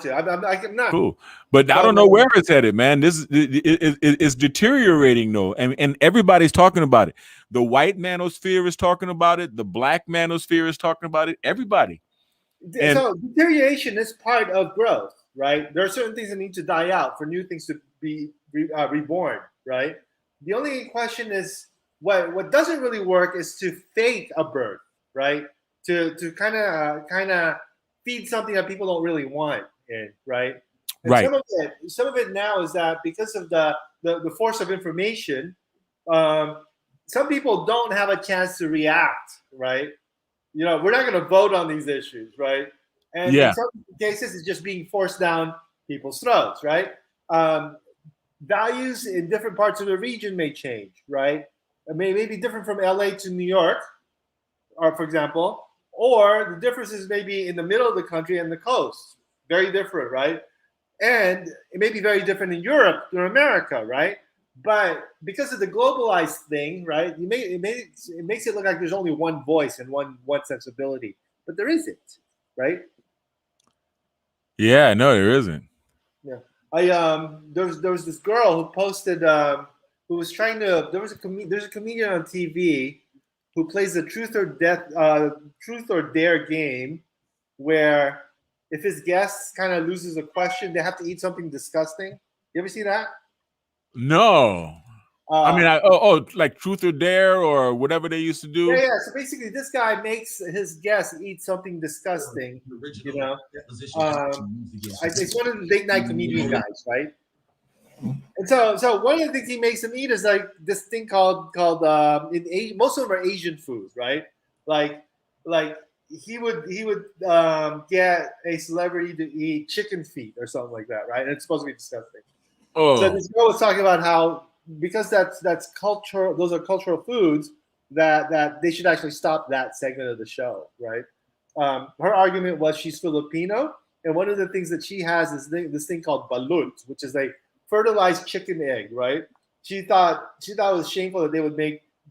to. I'm not. Cool, but I don't know where it's headed, man. This is deteriorating, though, and everybody's talking about it. The white manosphere is talking about it. The black manosphere is talking about it. Everybody. And So deterioration is part of growth, right? There are certain things that need to die out for new things to be reborn, right? The only question is what doesn't really work is to fake a birth, right? To kind of feed something that people don't really want in, right? And right, some of it now is that because of the force of information, um, some people don't have a chance to react, right? We're not going to vote on these issues, right? And in yeah, some cases, it's just being forced down people's throats, right? Values in different parts of the region may change, right? It may be different from LA to New York, or for example, or the differences may be in the middle of the country and the coast. Very different, right? And it may be very different in Europe or America, right? But because of the globalized thing, right, it makes it look like there's only one voice and one sensibility, but there isn't, right? yeah. No, there isn't. Yeah, there was this girl who posted who was trying to there's a comedian on TV who plays the truth or dare game where if his guest kind of loses a question, they have to eat something disgusting. You ever see that? No, I mean, Uh, like Truth or Dare or whatever they used to yeah, do. yeah. So basically, this guy makes his guests eat something disgusting. You know, it's one of the late night comedian guys, right? And so one of the things he makes them eat is like this thing called most of them are Asian foods, right? Like like he would get a celebrity to eat chicken feet or something like that, right? And it's supposed to be disgusting. So Oh, this girl was talking about how because that's culture, those are cultural foods that they should actually stop that segment of the show, right? Her argument was she's Filipino, and one of the things that she has is this thing called balut, which is a fertilized chicken egg, right? She thought it was shameful that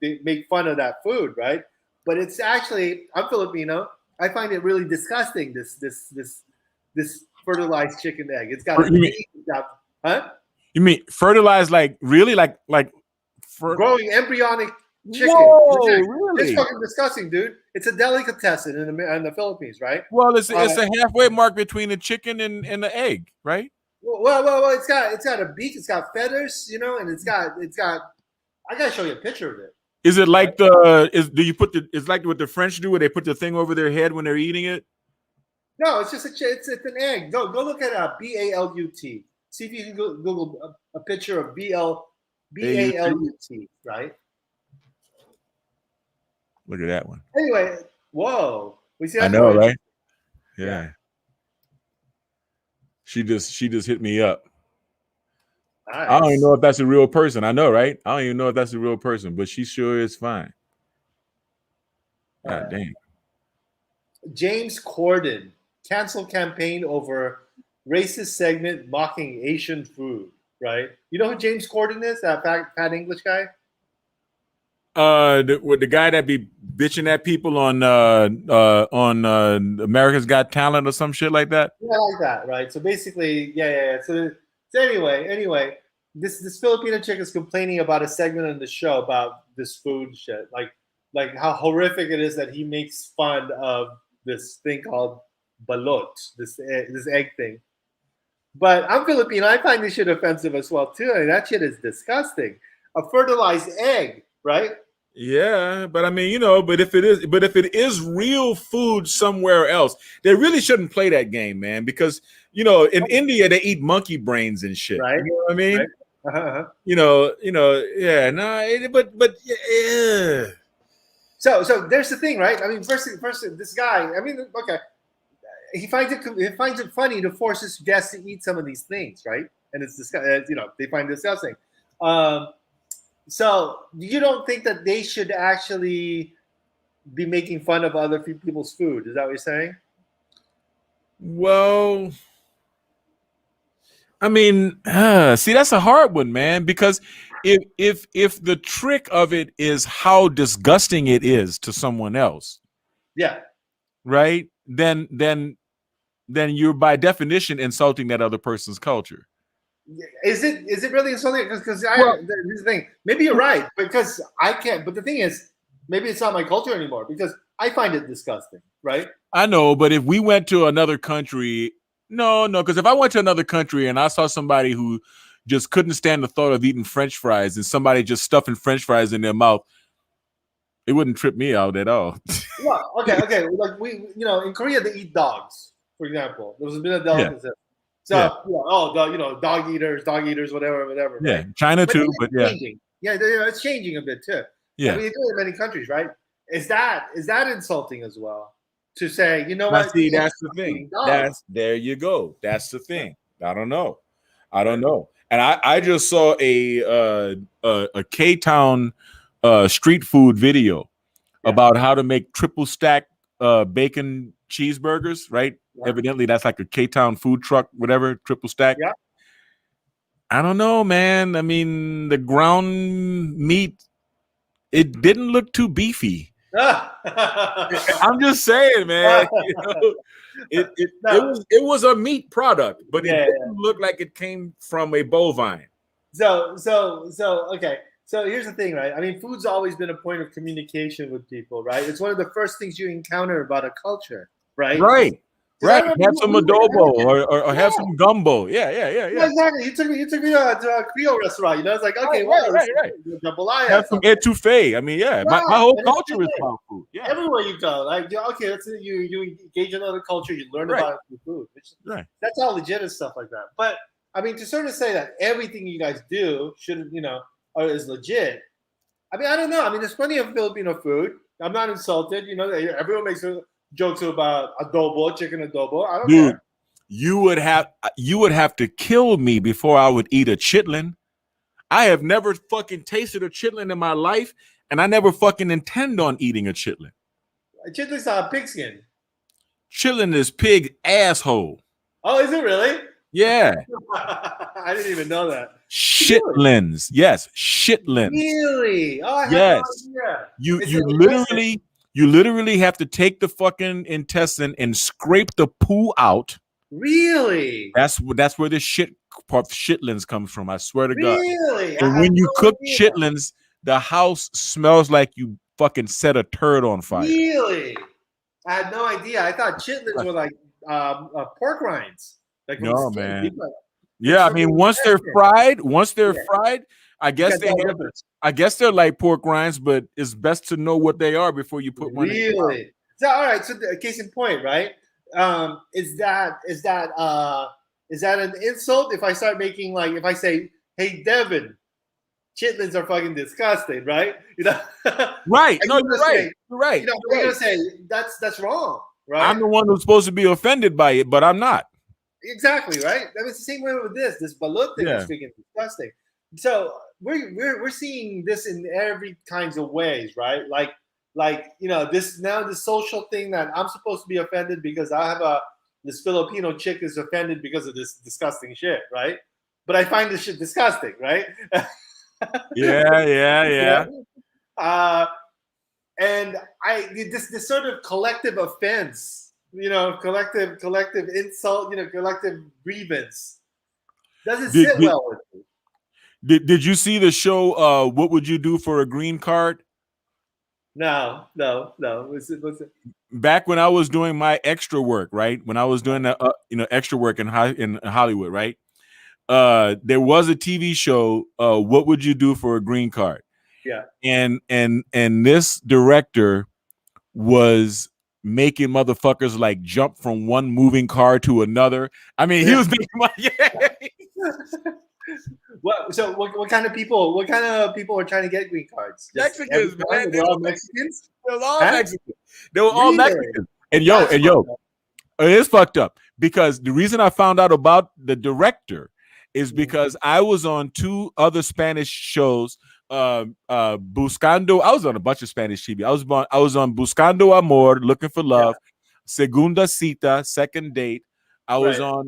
they make fun of that food, right? But it's actually I'm Filipino. I find it really disgusting. This fertilized chicken egg. It's got a you mean beak. It's got huh? fertilized? Like really? Like Growing embryonic chicken. whoa, It's really? fucking disgusting, dude. It's a delicatessen in the Philippines, right? Well, it's Uh, it's a halfway mark between the chicken and the egg, right? well, it's got a beak, it's got feathers, and it's got. I gotta show you a picture of it. Is it Right? like do you put the it's like what the French do where they put the thing over their head when they're eating it? No, it's just it's an egg. Go look at BALUT. See if you can Google a picture of AUT? BALUT. Right. Look at that one. Anyway, whoa. We see I that's know, more right? interesting. Yeah. Yeah. She just hit me up. I don't even Nice. know if that's a real person. I know, right? I don't even know if that's a real person, but she sure is fine. God Uh, dang. James Corden cancel campaign over racist segment mocking Asian food. Right? You know who James Corden is? That fat English guy. The guy that be bitching at people on America's Got Talent or some shit like that. Yeah, like that, right? So basically, yeah. So anyway, this Filipino chick is complaining about a segment on the show about this food shit, like how horrific it is that he makes fun of this thing called balot, this egg thing. But I'm Filipino. I find this shit offensive as well too. I mean, that shit is disgusting. A fertilized egg, right? Yeah, but I mean, but if it is real food somewhere else, they really shouldn't play that game, man. Because in India they eat monkey brains and shit. Right, You know what I right. mean? Uh-huh. Yeah, no, but yeah. So there's the thing, right? I mean, first, this guy. I mean, okay, he finds it funny to force his guests to eat some of these things, right? And it's they find it disgusting. Um, so you don't think that they should actually be making fun of other people's food? Is that what you're saying? Well, I mean, see, that's a hard one, man. Because if the trick of it is how disgusting it is to someone else, Yeah. right? Then then you're by definition insulting that other person's culture. Is it really insulting? Because Well, here's the thing. Maybe you're right because I can't. But the thing is, maybe it's not my culture anymore because I find it disgusting. Right? I know, but if we went to another country, no, because if I went to another country and I saw somebody who just couldn't stand the thought of eating French fries and somebody just stuffing French fries in their mouth, it wouldn't trip me out at all. Well, okay. Like in Korea they eat dogs, for example. There's been a delicacy. So dog eaters, whatever. Yeah, right? China too, but yeah, changing. It's changing a bit too. Yeah, I mean, you do it in many countries, right? Is that insulting as well? To say, you know now, what? see, that's the thing. There you go. That's the thing. I don't know. And I just saw a K-Town street food video about how to make triple stack bacon cheeseburgers, right? Yeah. Evidently, that's like a K-Town food truck, whatever, triple stack. Yeah. I don't know, man. I mean, the ground meat, it didn't look too beefy. I'm just saying, man. It was a meat product, but it didn't look like it came from a bovine. So okay. So here's the thing, right? I mean, food's always been a point of communication with people, right? It's one of the first things you encounter about a culture, right? Right. Have some adobo or have some gumbo. Yeah. Exactly. You took me to a Creole restaurant. It's like, okay, right. Have some etouffee. I mean, my whole culture is about food. Yeah. Everywhere you go, like, okay, you engage in another culture, you learn about food. That's all legit stuff like that. But I mean, to sort of say that everything you guys do should, is legit. I mean, I don't know. I mean, there's plenty of Filipino food. I'm not insulted. Everyone makes jokes about adobo, chicken adobo. I don't care. You would have to kill me before I would eat a chitlin. I have never fucking tasted a chitlin in my life, and I never fucking intend on eating a chitlin. Chitlin's not pigskin. Chitlin is pig asshole. Oh, is it really? Yeah. I didn't even know that. Shitlins. Yes, shitlins. Really? Oh, I yes. had no idea. You literally have to take the fucking intestine and scrape the poo out. Really? That's where the shitlins comes from. I swear to God. Really? And when you cook chitlins, the house smells like you fucking set a turd on fire. Really? I had no idea. I thought chitlins were like pork rinds. Like no, man. Yeah, I mean, once they're fried, I guess they're like pork rinds, but it's best to know what they are before you put one. Really? So, all right. So, case in point, right? Is that an insult if I start making if I say, "Hey, Devin, chitlins are fucking disgusting," right? Right? No, you're right. You're right. You're gonna say that's wrong, right? I'm the one who's supposed to be offended by it, but I'm not. Exactly, right? That was the same way with this balut thing is freaking disgusting. So we're seeing this in every kinds of ways, right? Like this social thing that I'm supposed to be offended because I have this Filipino chick is offended because of this disgusting shit, right? But I find this shit disgusting, right? Yeah. And this sort of collective offense. Collective insult, collective grievance. Doesn't sit well with me. Did you see the show, What Would You Do for a Green Card? No. What's it? Back when I was doing my extra work, right? When I was doing the, extra work in Hollywood, right? There was a TV show, What Would You Do for a Green Card? Yeah. And this director was making motherfuckers like jump from one moving car to another. I mean, he was making money. What kind of people? What kind of people are trying to get green cards? Mexicans, man. They were all Mexicans. They were all Mexicans. They were all Mexicans. And yo, it is fucked up because the reason I found out about the director is because I was on two other Spanish shows. Buscando. I was on a bunch of Spanish TV. I was on Buscando Amor, Looking for Love, Segunda Cita, Second Date. I was on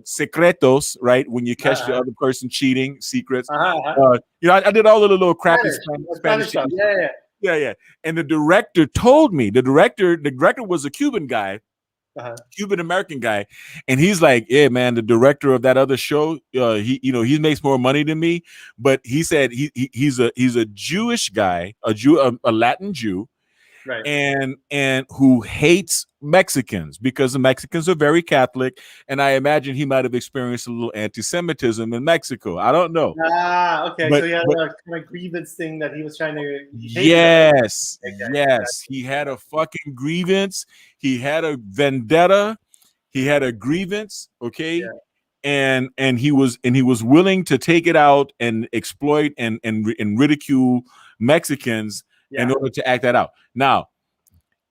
Secretos, right? When you catch the other person cheating, Secrets. I did all of the little crappy Spanish stuff. Yeah. And the director told me, the director was a Cuban guy, Cuban American guy, and he's like, "Yeah, man, the director of that other show, he makes more money than me." But he said he's a Jewish guy, a Latin Jew, Right. and who hates Mexicans because the Mexicans are very Catholic, and I imagine he might have experienced a little anti-Semitism in Mexico. I don't know. Okay. So he had a kind of grievance thing that he was trying to. Yes, yes, he had a fucking grievance. He had a vendetta. He had a grievance. Okay. Yeah. And he was willing to take it out and exploit and ridicule Mexicans in order to act that out. Now,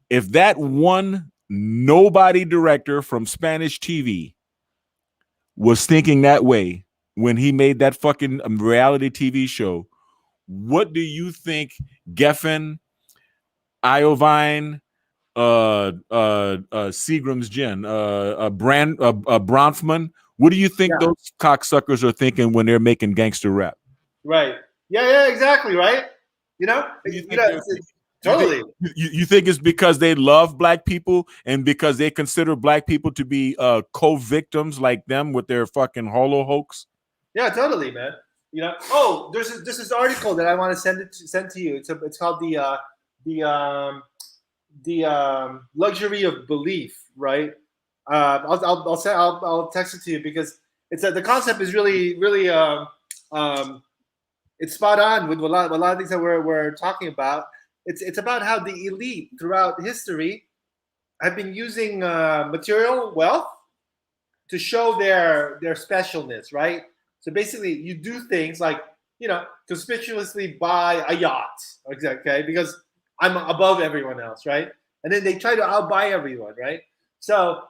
if that one nobody director from Spanish TV was thinking that way when he made that fucking reality TV show, what do you think Geffen, Iovine, Seagram's Gin, Bronfman, what do you think those cocksuckers are thinking when they're making gangster rap? Right. Yeah, exactly, right? Totally. You think it's because they love black people and because they consider black people to be co-victims like them with their fucking holo hoax? Yeah, totally, man. There's this article that I want to send to you. It's called the luxury of belief, right? I'll text it to you because the concept is really it's spot on with a lot of things that we're talking about. It's about how the elite throughout history have been using material wealth to show their specialness, right? So basically, you do things like conspicuously buy a yacht, okay, because I'm above everyone else, right? And then they try to outbuy everyone, right? So,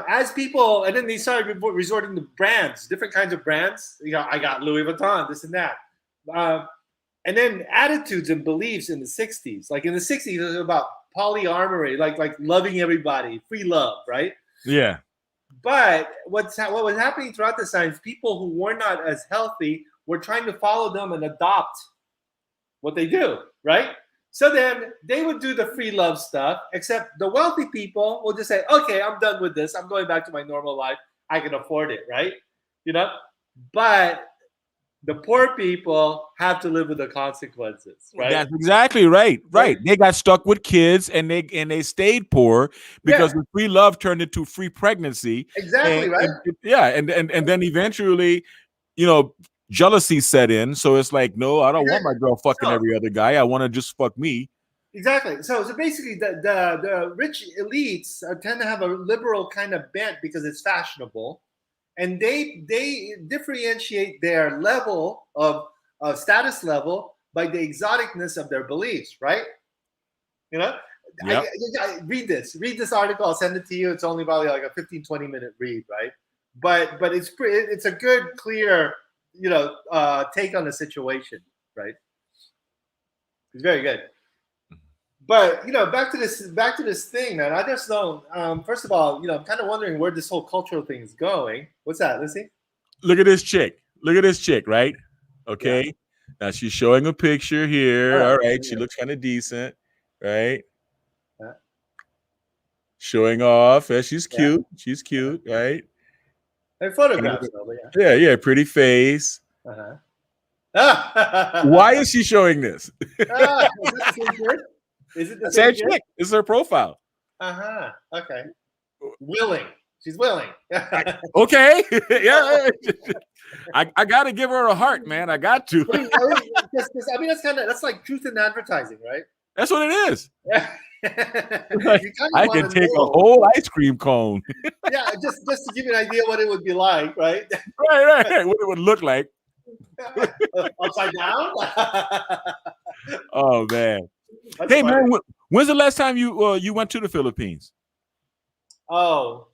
as people, and then they started resorting to brands, different kinds of brands. I got Louis Vuitton, this and that. And then attitudes and beliefs in the 60s. Like in the 60s, it was about polyamory, like loving everybody, free love, right? Yeah. But what was happening throughout the science, people who were not as healthy were trying to follow them and adopt what they do, right? So then they would do the free love stuff, except the wealthy people will just say, okay, I'm done with this. I'm going back to my normal life. I can afford it, right? But the poor people have to live with the consequences, right? That's exactly right. Right. They got stuck with kids and they stayed poor because the free love turned into free pregnancy. Exactly, right? And then eventually, jealousy set in. So it's like, no, I don't want my girl fucking every other guy. I want to just fuck me. Exactly. So basically the rich elites tend to have a liberal kind of bent because it's fashionable. And they differentiate their level of status level by the exoticness of their beliefs, right? I read this article. I'll send it to you. It's only probably like a 15-20 minute read, right? But it's a good, clear, take on the situation, right? It's very good. But back to this thing, man. I just don't. First of all, I'm kind of wondering where this whole cultural thing is going. What's that? Let's see. Look at this chick, right? Okay. Yeah. Now she's showing a picture here. All right. She looks kind of decent, right? Yeah. Showing off. She's cute. Yeah. She's cute, right? They're photographs, Yeah. Pretty face. Why is she showing this? Is it the same chick? This is her profile. Okay. Willing. She's willing. Okay. Yeah. I got to give her a heart, man. I got to. That's like truth in advertising, right? That's what it is. I can take a whole ice cream cone. Yeah, just to give you an idea what it would be like, right? Right. What it would look like. Upside down? Oh, man. That's funny. Man, when's the last time you went to the Philippines? Oh,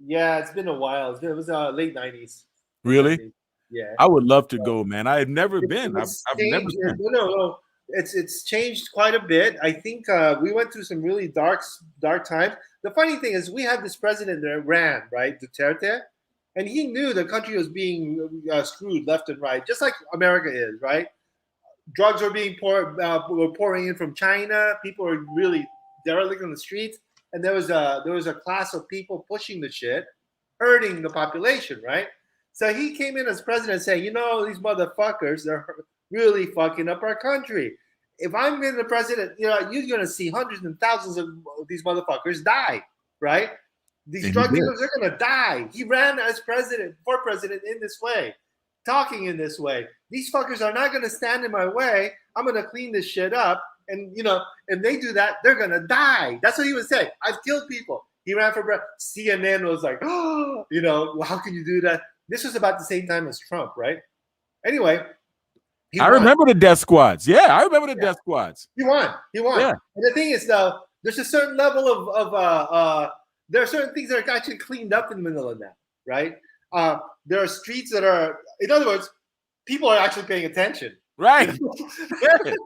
yeah, it's been a while. It was late 90s. Really? 90s. Yeah. I would love to go, man. I've never been. I've never been. No. It's changed quite a bit. I think we went through some really dark times. The funny thing is we had this president that ran, right, Duterte, and he knew the country was being screwed left and right, just like America is, right? Drugs were being pouring in from China. People were really derelict on the streets. and there was a class of people pushing the shit, hurting the population, right? So he came in as president saying, these motherfuckers, they're really fucking up our country. If I'm in the president, you're going to see hundreds and thousands of these motherfuckers die, right? These drug dealers are going to die. He ran as president in this way, talking in this way. These fuckers are not going to stand in my way. I'm going to clean this shit up. And, if they do that, they're going to die. That's what he would say. I've killed people. He ran for president. CNN was like, how can you do that? This was about the same time as Trump, right? Anyway. I remember the death squads. Yeah, I remember the death squads. He won. Yeah. And the thing is, though, there's a certain level of there are certain things that are actually cleaned up in Manila now, right? There are streets that are, in other words, people are actually paying attention. Right.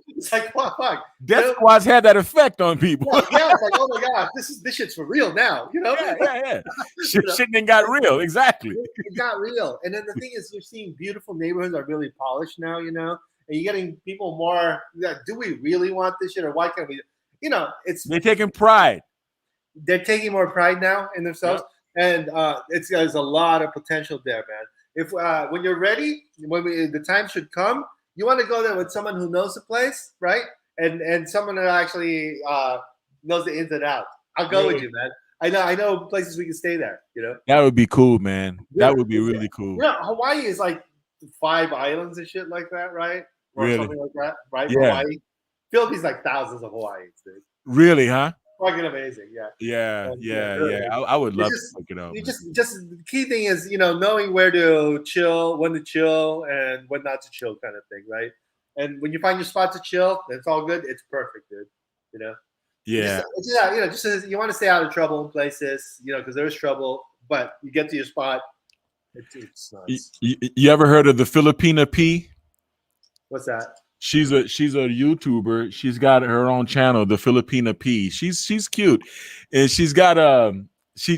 It's like, what fuck? Death squads had that effect on people. Yeah, it's like, oh my gosh, this shit's for real now, Yeah. Shit didn't got real, exactly. It got real. And then the thing is, you're seeing beautiful neighborhoods that are really polished now, and you're getting people more, do we really want this shit, or why can't we? They're taking pride. They're taking more pride now in themselves, and there's a lot of potential there, man. If when you're ready, the time should come, you want to go there with someone who knows the place, right? And someone that actually knows the ins and outs. I'll go with you, man. I know places we can stay there. That would be cool, man. That would be really cool. Hawaii is like 5 islands and shit like that, right? Or really? Something like that, right? Yeah. Hawaii. Philippines like thousands of Hawaiians, dude. Really, huh? Fucking amazing, yeah. Yeah. I would love to look it up. Just the key thing is, knowing where to chill, when to chill, and when not to chill, kind of thing, right? And when you find your spot to chill, it's all good. It's perfect, dude. Yeah. Just you want to stay out of trouble in places, because there's trouble, but you get to your spot. It's nice. You ever heard of the Filipina P? What's that? She's a YouTuber. She's got her own channel, the Filipina P. She's cute, and she's got she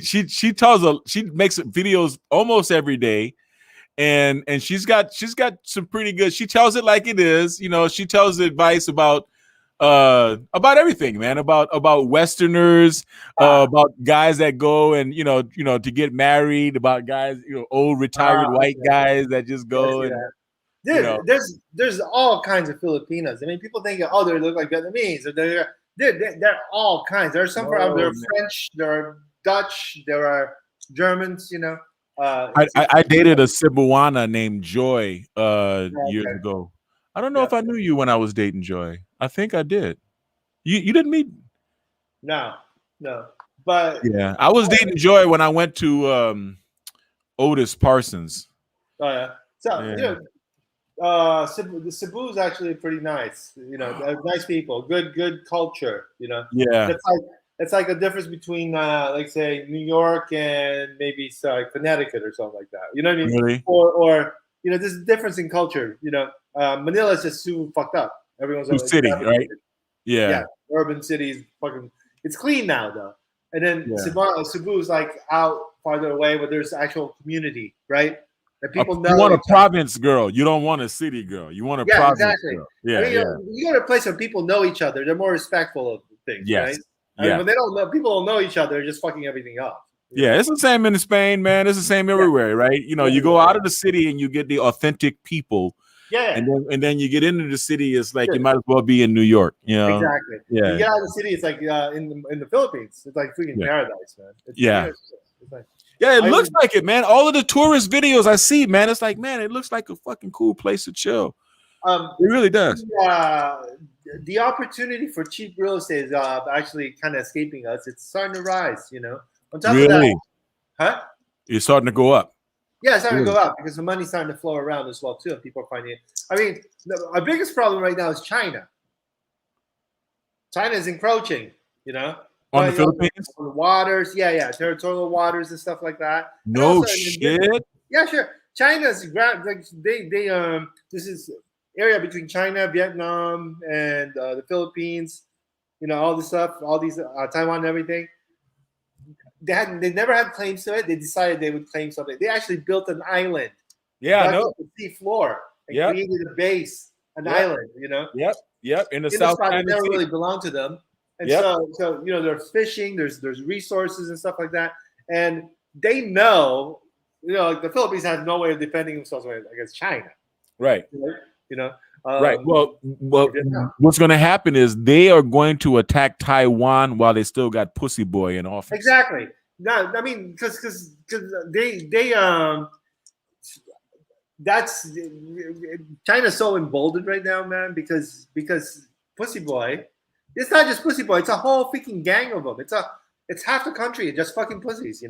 makes videos almost every day, and she's got some pretty good. She tells it like it is. She tells advice about everything, man, about Westerners, about guys that go and to get married, about guys, old retired white guys that just go and. Dude, there's all kinds of Filipinas. I mean, people think, they look like Vietnamese. Or they're all kinds. There are some there are French, there are Dutch, there are Germans. I dated a Cebuana named Joy years ago. I don't know if I knew you when I was dating Joy. I think I did. You didn't meet? No. But yeah, I was dating Joy when I went to Otis Parsons. Oh yeah. So the Cebu is actually pretty nice. Nice people, good culture. Yeah. It's like a difference between, like say, New York and maybe Connecticut or something like that. You know what I mean? Really? Or there's a difference in culture. Manila is just too fucked up. Everyone's too city, right? Yeah. Urban cities, fucking. It's clean now though. And then Cebu is like out farther away, where there's actual community, right? That people know. You want a province girl. You don't want a city girl. You want a province girl. Yeah, you go to a place where people know each other. They're more respectful of things, right? I mean, when they don't know, people don't know each other. They're just fucking everything up. Yeah, it's the same in Spain, man. It's the same everywhere, right? You go out of the city and you get the authentic people. Yeah. And then you get into the city, it's like you might as well be in New York. Exactly. Yeah. You get out of the city, it's like in the Philippines. It's like freaking paradise, man. It's like, it looks like it, man. All of the tourist videos I see, man, it's like, man, it looks like a fucking cool place to chill. It really does. The opportunity for cheap real estate is actually kind of escaping us. It's starting to rise, On top of that, huh? It's starting to go up. Yeah, it's starting to go up because the money's starting to flow around as well too, and people are finding it. I mean, our biggest problem right now is China. China is encroaching, On the Philippines? On the waters, territorial waters and stuff like that. No shit. Yeah, sure. China's this is area between China, Vietnam, and the Philippines. All this stuff, all these Taiwan and everything. They never had claims to it. They decided they would claim something. They actually built an island. Yeah, I know. The sea floor and created a base, an island. Yep. In the South China China never Sea. really belonged to them. And Yep. so there's fishing, there's resources and stuff like that, and they know, like the Philippines has no way of defending themselves against China, Right. right? You know, Right. Well, or Vietnam. what's going to happen is they are going to attack Taiwan while they still got Pussy Boy in office. Exactly. No, I mean, because they that's China's so emboldened right now, man. Because Pussy Boy, it's not just Pussy Boy; it's a whole freaking gang of them. It's half the country just fucking pussies,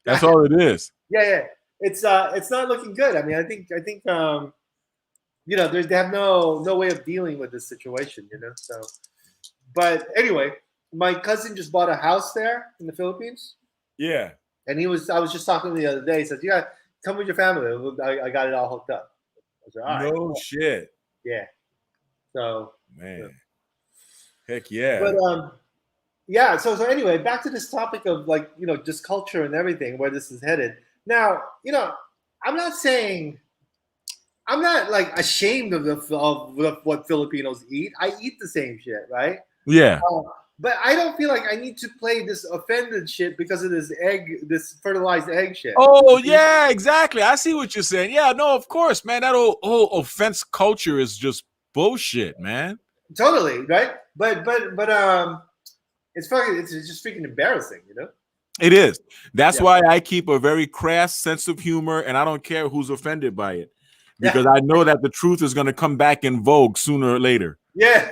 That's all it is. Yeah. It's not looking good. I mean, I think they have no way of dealing with this situation, So, but anyway, my cousin just bought a house there in the Philippines. Yeah. And I was just talking to him the other day. He says, "You got to come with your family. I got it all hooked up." I said, "All right." No shit. Yeah. So, man. Heck yeah. But yeah. So anyway, back to this topic of just culture and everything, where this is headed. Now, I'm not like ashamed of what Filipinos eat. I eat the same shit, right? Yeah. But I don't feel like I need to play this offended shit because of this fertilized egg shit. Oh yeah, exactly. I see what you're saying. Yeah, no, of course, man. That whole offense culture is just bullshit, man. Totally, right? But it's just freaking embarrassing, It is. That's why I keep a very crass sense of humor, and I don't care who's offended by it, because I know that the truth is going to come back in vogue sooner or later. Yeah.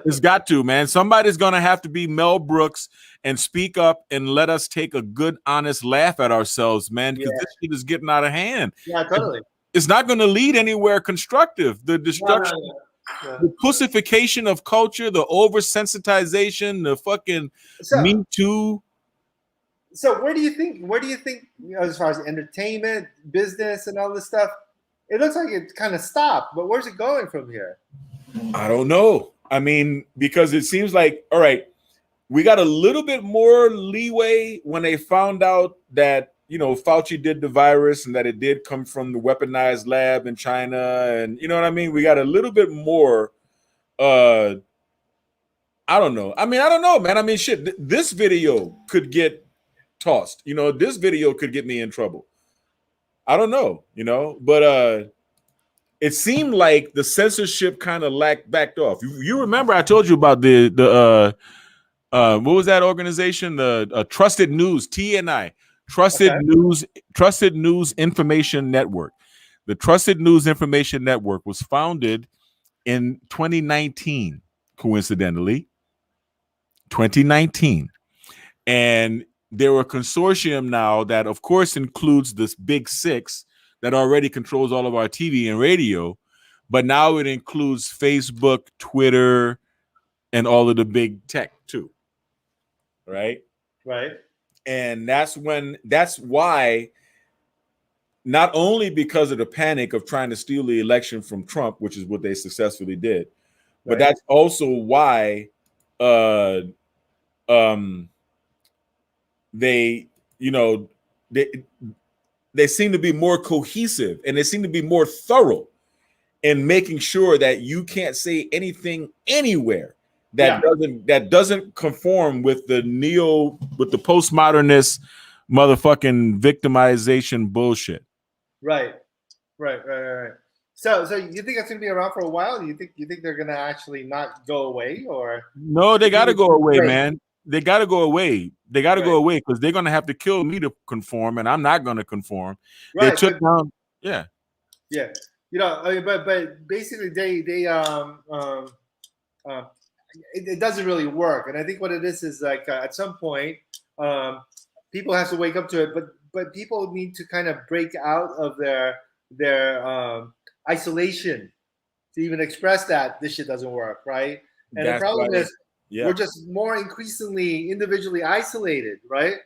It's got to, man. Somebody's going to have to be Mel Brooks and speak up and let us take a good, honest laugh at ourselves, man, because this shit is getting out of hand. Yeah, totally. It's not going to lead anywhere constructive. The destruction, the pussification of culture, the oversensitization, the fucking Me Too. So where do you think, as far as entertainment, business, and all this stuff, it looks like it kind of stopped, but where's it going from here? I don't know. I mean, because it seems like, all right, we got a little bit more leeway when they found out that, Fauci did the virus and that it did come from the weaponized lab in China. And you know what I mean? We got a little bit more, I don't know. I mean, I don't know, man. I mean, shit, this video could get tossed. This video could get me in trouble. I don't know, but it seemed like the censorship kind of backed off. You remember I told you about the what was that organization? The Trusted News, TNI, Trusted News Information Network. The Trusted News Information Network was founded in 2019, coincidentally. 2019. And they're a consortium now that, of course, includes this big six that already controls all of our TV and radio, but now it includes Facebook, Twitter, and all of the big tech too. Right? Right. And that's why, not only because of the panic of trying to steal the election from Trump, which is what they successfully did, but that's also why they seem to be more cohesive, and they seem to be more thorough in making sure that you can't say anything anywhere that doesn't conform with the postmodernist motherfucking victimization bullshit. Right. So you think it's gonna be around for a while? You think they're gonna actually not go away, or no? They got to go away, man. They got to go away. They got to go away because they're gonna have to kill me to conform, and I'm not gonna conform. Right. They took down, yeah. But basically they it doesn't really work, and I think what it is like at some point people have to wake up to it, but people need to kind of break out of their isolation to even express that this shit doesn't work, right? And the problem is we're just more increasingly individually isolated, right?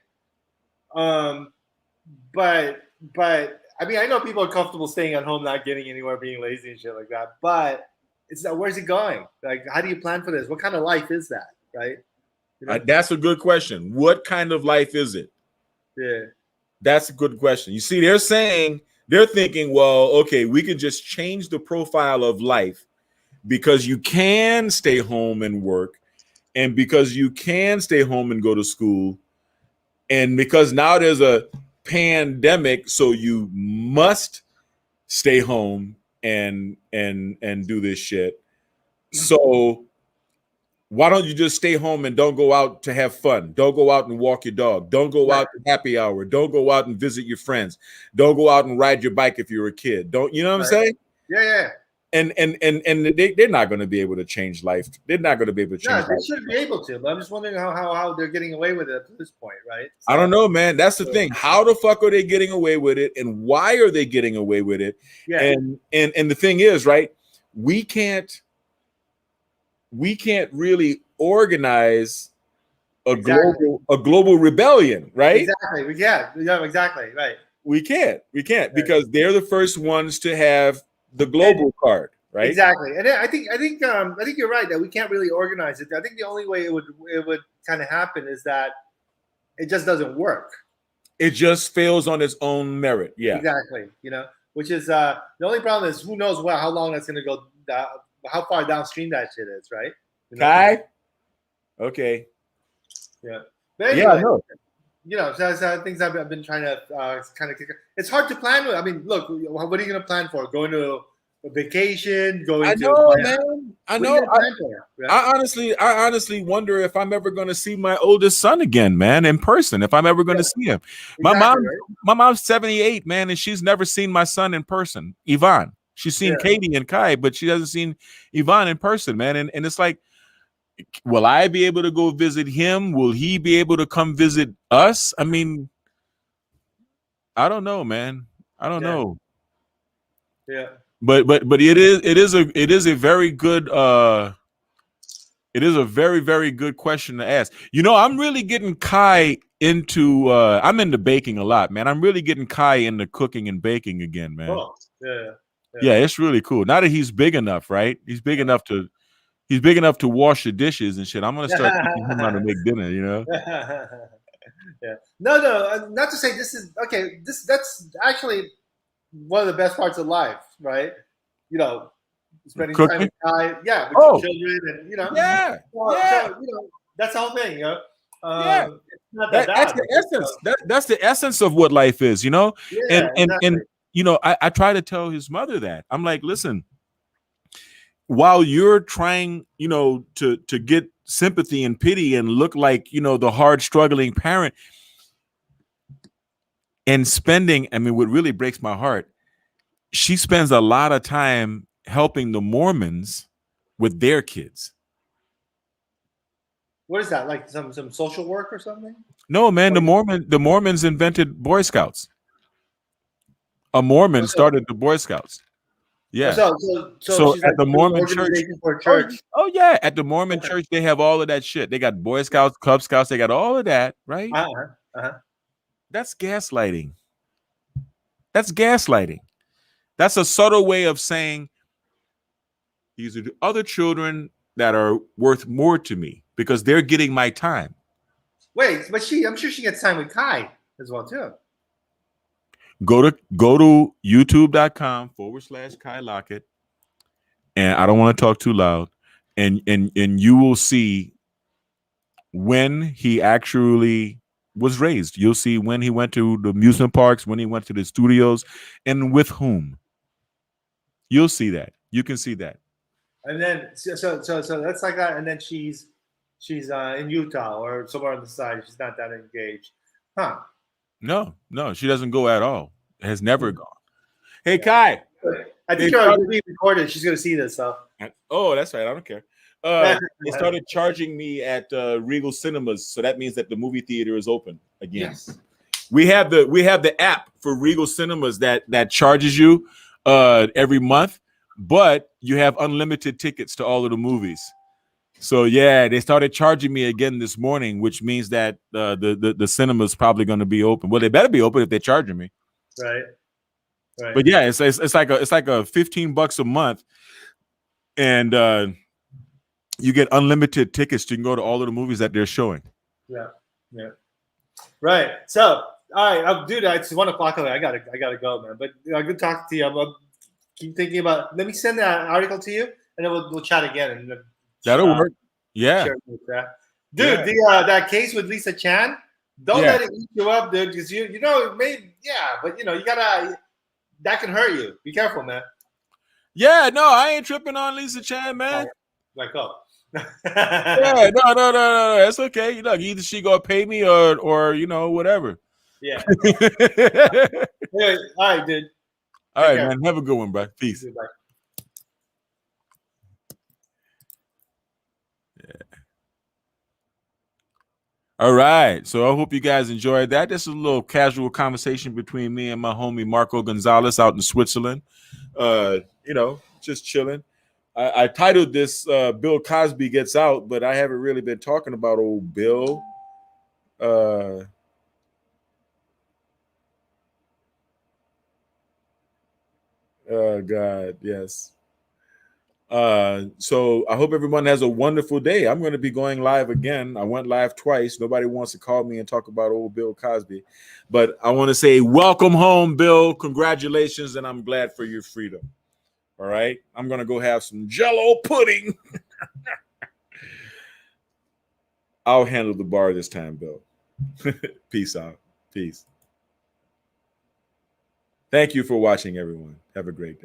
But I mean, I know people are comfortable staying at home, not getting anywhere, being lazy and shit like that, but where's it going? Like, how do you plan for this? What kind of life is that, right? That's a good question. What kind of life is it? Yeah. That's a good question. You see, they're thinking, well, okay, we can just change the profile of life because you can stay home and work And because you can stay home and go to school, and because now there's a pandemic, so you must stay home and do this shit. So why don't you just stay home and don't go out to have fun? Don't go out and walk your dog. Don't go out to happy hour. Don't go out and visit your friends. Don't go out and ride your bike if you're a kid. Don't, you know what I'm saying? Yeah. And they're not going to be able to change life. They're not going to be able to change life. They should be able to, but I'm just wondering how they're getting away with it at this point, right? So, I don't know, man. That's the thing. How the fuck are they getting away with it, and why are they getting away with it? Yeah. And the thing is, right? We can't really organize a global rebellion, right? Exactly. We can't. Yeah, exactly. Right. We can't because they're the first ones to have the global card, right? Exactly. And I think you're right that we can't really organize it. I think the only way it would kind of happen is that it just doesn't work. It just fails on its own merit. Yeah. Exactly. Which is the only problem is who knows how long that's going to go, how far downstream that shit is, right? Kai? Okay. Yeah. But anyway, so things I've been trying to kind of kick. It's hard to plan with. I mean, look, what are you going to plan for? Going to a vacation? I know, man. I know. I honestly wonder if I'm ever going to see my oldest son again, man, in person. If I'm ever going to see him. My mom's 78, man, and she's never seen my son in person, Yvonne. She's seen Katie and Kai, but she hasn't seen Yvonne in person, man. And it's like, will I be able to go visit him? Will he be able to come visit us? I mean, I don't know, man. I don't know. Yeah. But it is a very good it is a very, very good question to ask. I'm really getting Kai into I'm into baking a lot, man. I'm really getting Kai into cooking and baking again, man. Oh, yeah, it's really cool. Now that he's big enough, right? He's big enough to wash the dishes and shit. I'm gonna start teaching him how to make dinner, Yeah. No, not to say this is okay. That's actually one of the best parts of life, right? Spending time with Kai, with your children, and So, that's the whole thing, It's not that's the essence. That's the essence of what life is, Yeah, and I try to tell his mother that. I'm like, listen, while you're trying, to get sympathy and pity and look like, the hard struggling parent and spending, I mean, what really breaks my heart, she spends a lot of time helping the Mormons with their kids. What is that? Like some social work or something? No, man, the Mormons invented Boy Scouts. A Mormon started the Boy Scouts. Yeah. So at the Mormon church. Oh yeah, at the Mormon church they have all of that shit. They got Boy Scouts, Cub Scouts, they got all of that, right? That's gaslighting. That's gaslighting. That's a subtle way of saying these are the other children that are worth more to me because they're getting my time. Wait, but I'm sure she gets time with Kai as well too. Go to youtube.com/Kai Lockett. And I don't want to talk too loud. And you will see when he actually was raised. You'll see when he went to the amusement parks, when he went to the studios, and with whom. You'll see that. You can see that. And then so that's like that. And then she's in Utah or somewhere on the side. She's not that engaged, huh? No, she doesn't go at all. Has never gone. Hey, Kai. I think you're being recorded. She's gonna see this stuff. Oh, that's right. I don't care. They started charging me at Regal Cinemas, so that means that the movie theater is open again. Yes. We have the app for Regal Cinemas that charges you every month, but you have unlimited tickets to all of the movies. So yeah, they started charging me again this morning, which means that the cinema is probably going to be open. Well, they better be open if they're charging me. Right. But yeah, it's like a $15 a month, and you get unlimited tickets. You can go to all of the movies that they're showing. Yeah. Right. So, all right, dude, it's 1 o'clock. I gotta go, man. But good talking to you. I'm keep thinking about. Let me send that article to you, and then we'll chat again. And that'll work. Yeah. Sure, dude. Yeah. The that case with Lisa Chan, don't Yeah. let it eat you up, dude. Because you know maybe but you gotta that can hurt you. Be careful, man. Yeah, no, I ain't tripping on Lisa Chan, man. Like oh. Yeah, no. That's okay. Look, either she gonna pay me or whatever. Yeah. Anyway, all right, dude. All right, man. Have a good one, bro. Peace. Bye. Yeah. All right. So I hope you guys enjoyed that. This is a little casual conversation between me and my homie Marco Gonzalez out in Switzerland. Just chilling. I titled this Bill Cosby Gets Out, but I haven't really been talking about old Bill. Oh God, yes. So I hope everyone has a wonderful day. I'm going to be going live again. I went live twice. Nobody wants to call me and talk about old Bill Cosby, but I want to say welcome home, Bill. Congratulations, and I'm glad for your freedom. All right, I'm going to go have some Jell-O pudding. I'll handle the bar this time, Bill. Peace out. Peace. Thank you for watching, everyone. Have a great day.